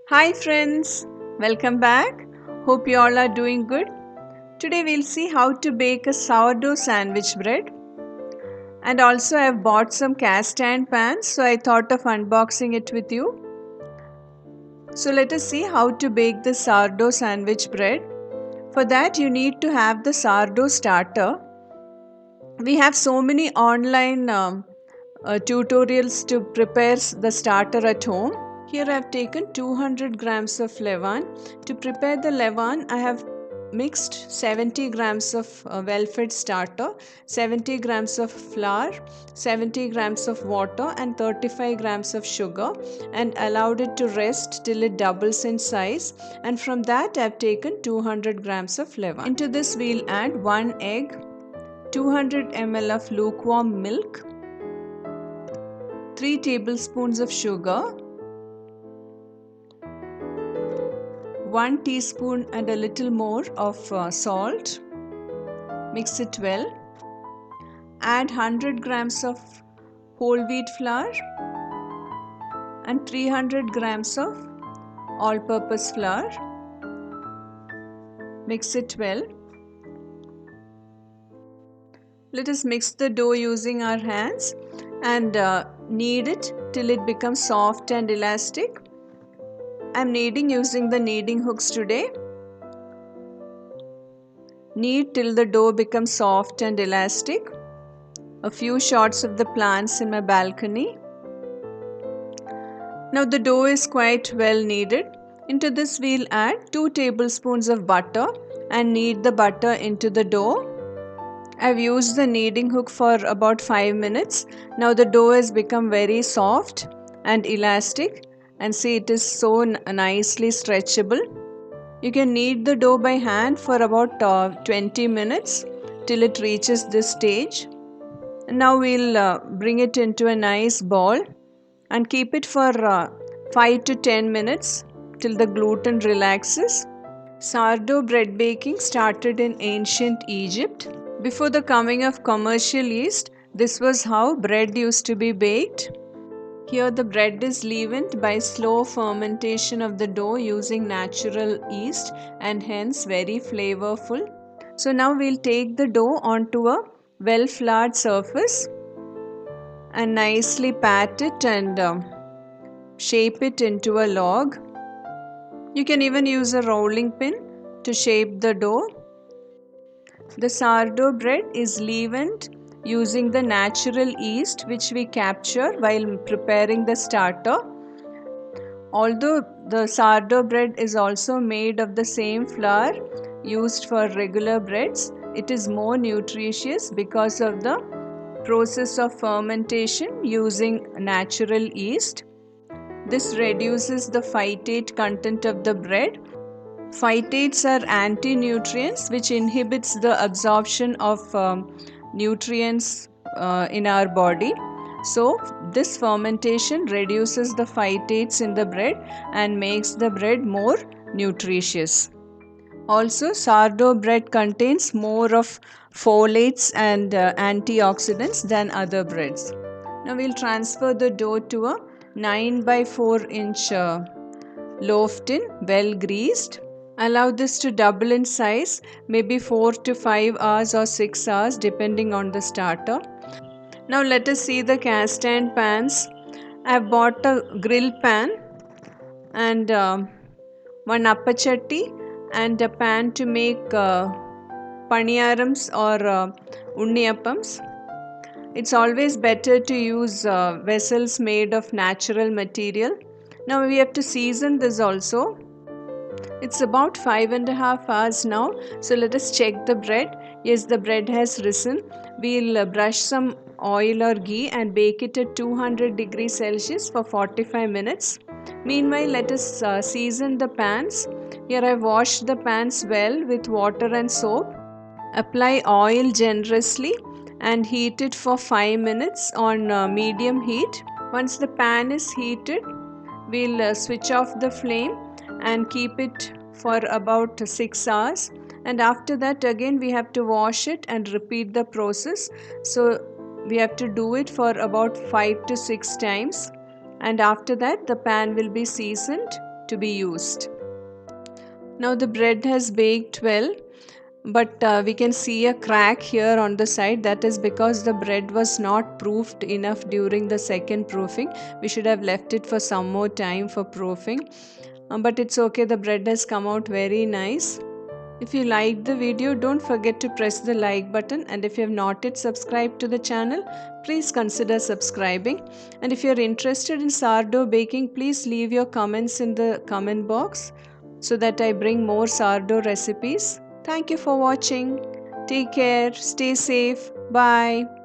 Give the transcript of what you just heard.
Hi friends, welcome back. Hope you all are doing good. Today we'll see how to bake a sourdough sandwich bread. And also I've bought some cast iron pans, so I thought of unboxing it with you. So let us see how to bake the sourdough sandwich bread. For that you need to have the sourdough starter. We have so many online tutorials to prepare the starter at home. Here I have taken 200 grams of levain. To prepare the levain, I have mixed 70 grams of well-fed starter, 70 grams of flour, 70 grams of water and 35 grams of sugar and allowed it to rest till it doubles in size, and from that I have taken 200 grams of levain. Into this we'll add 1 egg, 200 ml of lukewarm milk, 3 tablespoons of sugar, 1 teaspoon and a little more of salt. Mix it well. Add 100 grams of whole wheat flour and 300 grams of all-purpose flour. Mix it well. Let us mix the dough using our hands and knead it till it becomes soft and elastic. I am kneading using the kneading hooks today. Knead till the dough becomes soft and elastic. A few shots of the plants in my balcony. Now the dough is quite well kneaded. Into this we'll add 2 tablespoons of butter and knead the butter into the dough. I've used the kneading hook for about 5 minutes. Now the dough has become very soft and elastic, and see it is so nicely stretchable. You can knead the dough by hand for about 20 minutes till it reaches this stage. Now we'll bring it into a nice ball and keep it for 5 to 10 minutes till the gluten relaxes. Sourdough bread baking started in ancient Egypt. Before the coming of commercial yeast, this was how bread used to be baked. Here the bread is leavened by slow fermentation of the dough using natural yeast and hence very flavorful. So now we'll take the dough onto a well floured surface and nicely pat it and shape it into a log. You can even use a rolling pin to shape the dough. The sourdough bread is leavened using the natural yeast which we capture while preparing the starter. Although the sourdough bread is also made of the same flour used for regular breads, it is more nutritious because of the process of fermentation using natural yeast. This reduces the phytate content of the bread. Phytates are anti-nutrients which inhibits the absorption of nutrients in our body. So this fermentation reduces the phytates in the bread and makes the bread more nutritious. Also, sourdough bread contains more of folates and antioxidants than other breads. Now we'll transfer the dough to a 9 by 4 inch loaf tin, well greased. Allow this to double in size, maybe 4 to 5 hours or 6 hours depending on the starter. Now let us see the cast iron pans. I have bought a grill pan and one appachatti and a pan to make paniyarams or unniyappams. It's always better to use vessels made of natural material. Now we have to season this also. It's about 5.5 hours now. So let us check the bread. Yes, the bread has risen. We'll brush some oil or ghee and bake it at 200 degrees Celsius for 45 minutes. Meanwhile, let us season the pans. Here I washed the pans well with water and soap. Apply oil generously and heat it for 5 minutes on medium heat. Once the pan is heated, we'll switch off the flame and keep it for about 6 hours, and after that again we have to wash it and repeat the process. So we have to do it for about 5 to 6 times, and after that the pan will be seasoned. to be used. Now the bread has baked well, but we can see a crack here on the side. That is because the bread was not proofed enough during the second proofing. We should have left it for some more time for proofing. But it's okay, the bread has come out very nice. If you liked the video, don't forget to press the like button, and if you have not yet subscribed to the channel, please consider subscribing. And if you are interested in sourdough baking, please leave your comments in the comment box so that I bring more sourdough recipes. Thank you for watching. Take care, stay safe, bye.